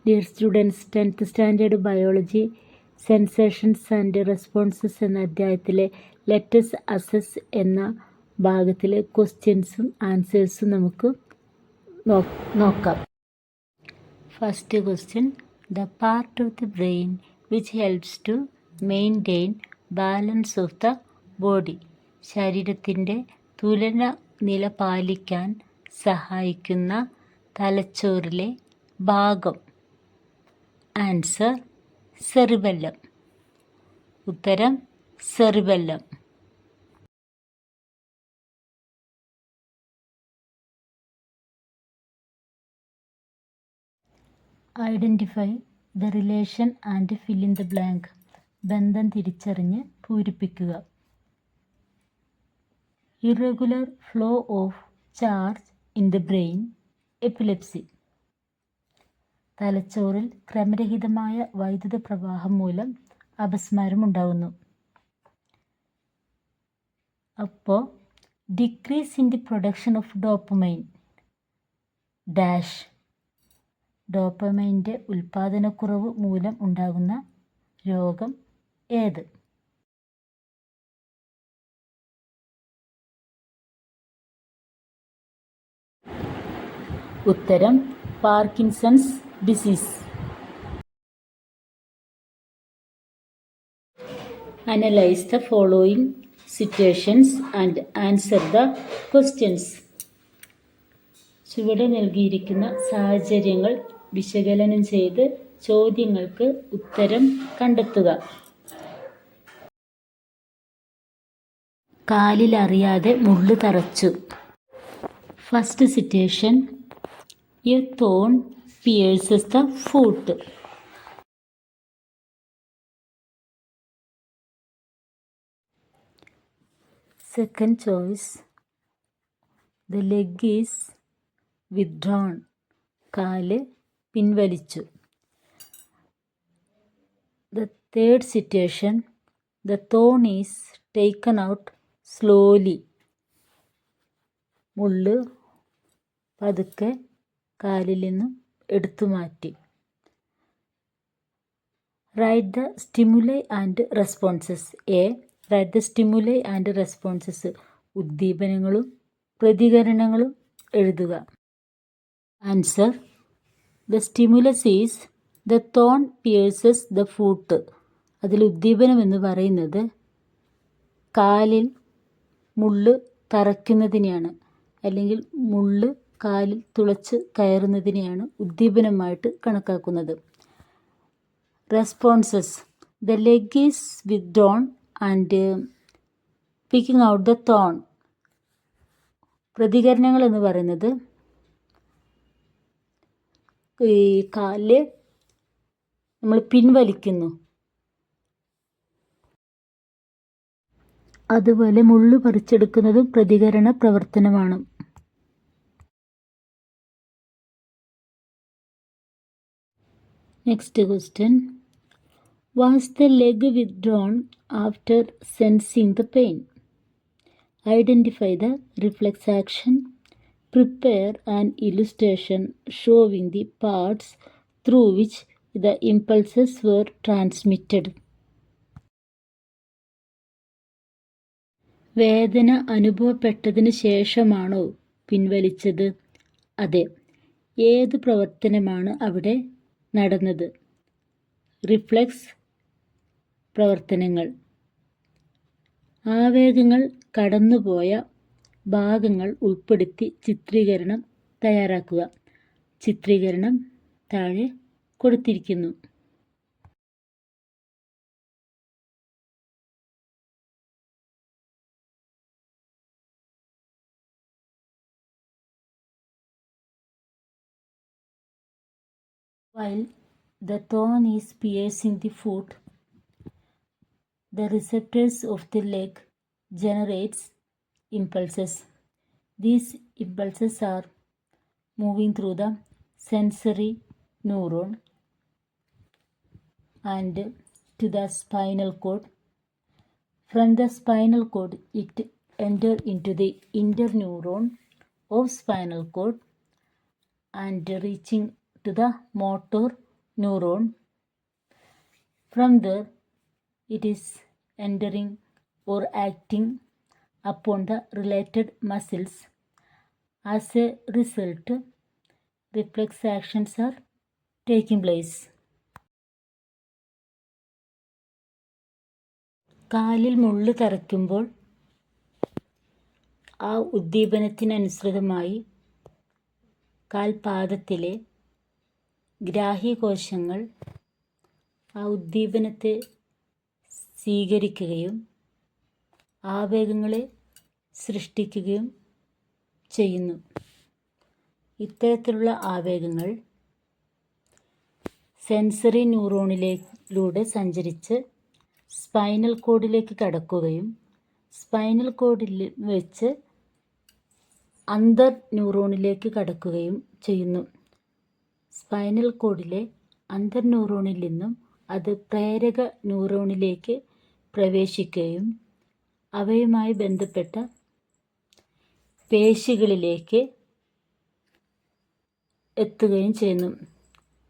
Dear students, 10th standard biology sensations and responses എന്ന അധ്യായത്തിലെ let's assess എന്ന ഭാഗത്തിലെ ക്വസ്റ്റ്യൻസും ആൻസേഴ്സും നമുക്ക് നോക്കാം. First question: the part of the brain which helps to maintain balance of the body. ശരീരത്തിൻ്റെ തുലന നില പാലിക്കാൻ സഹായിക്കുന്ന തലച്ചോറിലെ ഭാഗം. Answer: cerebellum. ഉത്തരം: cerebellum. Identify the relation and fill in the blank. ബന്ധം തിരിച്ചറിഞ്ഞ് പൂരിപ്പിക്കുക. Irregular flow of charge in the brain, epilepsy. തലച്ചോറിൽ ക്രമരഹിതമായ വൈദ്യുത പ്രവാഹം മൂലം അപസ്മാരം ഉണ്ടാകുന്നു. അപ്പോൾ decrease in the production of dopamine dash. ഡോപ്പമൈൻ്റെ ഉൽപാദനക്കുറവ് മൂലം ഉണ്ടാകുന്ന രോഗം ഏത്? ഉത്തരം: Parkinson's disease. Analyse the following situations and answer the questions. ചുവടെ നൽകിയിരിക്കുന്ന സാഹചര്യങ്ങൾ വിശകലനം ചെയ്ത് ചോദ്യങ്ങൾക്ക് ഉത്തരം കണ്ടെത്തുക. കാലിലറിയാതെ മുള്ളു തറച്ചു. First situation: a thorn pierces the foot. Second choice: the leg is withdrawn. കാല് പിൻവലിച്ചു. The third situation: the thorn is taken out slowly. മുള്ള് പതുക്കെ കാലിൽ നിന്നും എടുത്തു മാറ്റി. Write the stimuli and responses. A. Write the stimuli and responses. ഉദ്ദീപനങ്ങളും പ്രതികരണങ്ങളും എഴുതുക. Answer: the stimulus is the thorn pierces the foot. അതിൽ ഉദ്ദീപനം എന്ന് പറയുന്നത് കാലിൽ മുള്ള് തറയ്ക്കുന്നതിനെയാണ്, അല്ലെങ്കിൽ മുള്ള് കാലിൽ തുളച്ച് കയറുന്നതിനെയാണ് ഉദ്ദീപനമായിട്ട് കണക്കാക്കുന്നത്. Responses: the leg is withdrawn and picking out the thorn. പ്രതികരണങ്ങൾ എന്ന് പറയുന്നത് ഈ കാല് നമ്മൾ പിൻവലിക്കുന്നു, അതുപോലെ മുള്ളു പറിച്ചെടുക്കുന്നതും പ്രതികരണ പ്രവർത്തനമാണ്. Next question: was the leg withdrawn after sensing the pain? Identify the reflex action. Prepare an illustration showing the parts through which the impulses were transmitted. വേദന അനുഭവപ്പെട്ടതിന് ശേഷമാണോ പിൻവലിച്ചത്? അതെ. ഏത് പ്രവർത്തനമാണ് അവിടെ നടന്നത്? റിഫ്ലെക്സ് പ്രവർത്തനങ്ങൾ. ആവേഗങ്ങൾ കടന്നുപോയ ഭാഗങ്ങൾ ഉൾപ്പെടുത്തി ചിത്രീകരണം തയ്യാറാക്കുക. ചിത്രീകരണം താഴെ കൊടുത്തിരിക്കുന്നു. While the thorn is piercing the foot, the receptors of the leg generates impulses. These impulses are moving through the sensory neuron and to the spinal cord. From the spinal cord, it enters into the interneuron of spinal cord and reaching to the motor neuron. From there, it is entering or acting upon the related muscles. As a result, reflex actions are taking place. കാലിൽ മുള്ള് തറയ്ക്കുമ്പോൾ ആ ഉദ്ദീപനത്തിനനുസൃതമായി കാൽപാദത്തിലെ ഗ്രാഹ്യകോശങ്ങൾ ആ ഉദ്ദീപനത്തെ സ്വീകരിക്കുകയും ആവേഗങ്ങളെ സൃഷ്ടിക്കുകയും ചെയ്യുന്നു. ഇത്തരത്തിലുള്ള ആവേഗങ്ങൾ sensory ന്യൂറോണിലൂടെ സഞ്ചരിച്ച് spinal കോഡിലേക്ക് കടക്കുകയും സ്പൈനൽ കോഡിൽ വെച്ച് അന്തർ ന്യൂറോണിലേക്ക് കടക്കുകയും ചെയ്യുന്നു. സ്പൈനൽ കോഡിലെ അന്തർ ന്യൂറോണിൽ നിന്നും അത് പ്രേരക ന്യൂറോണിലേക്ക് പ്രവേശിക്കുകയും അവയുമായി ബന്ധപ്പെട്ട പേശികളിലേക്ക് എത്തുകയും ചെയ്യുന്നു.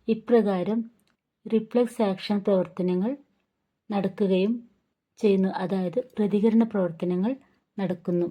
ഇപ്രകാരം റിഫ്ലെക്സ് ആക്ഷൻ പ്രവർത്തനങ്ങൾ നടക്കുകയും ചെയ്യുന്നു. അതായത് പ്രതികരണ പ്രവർത്തനങ്ങൾ നടക്കുന്നു.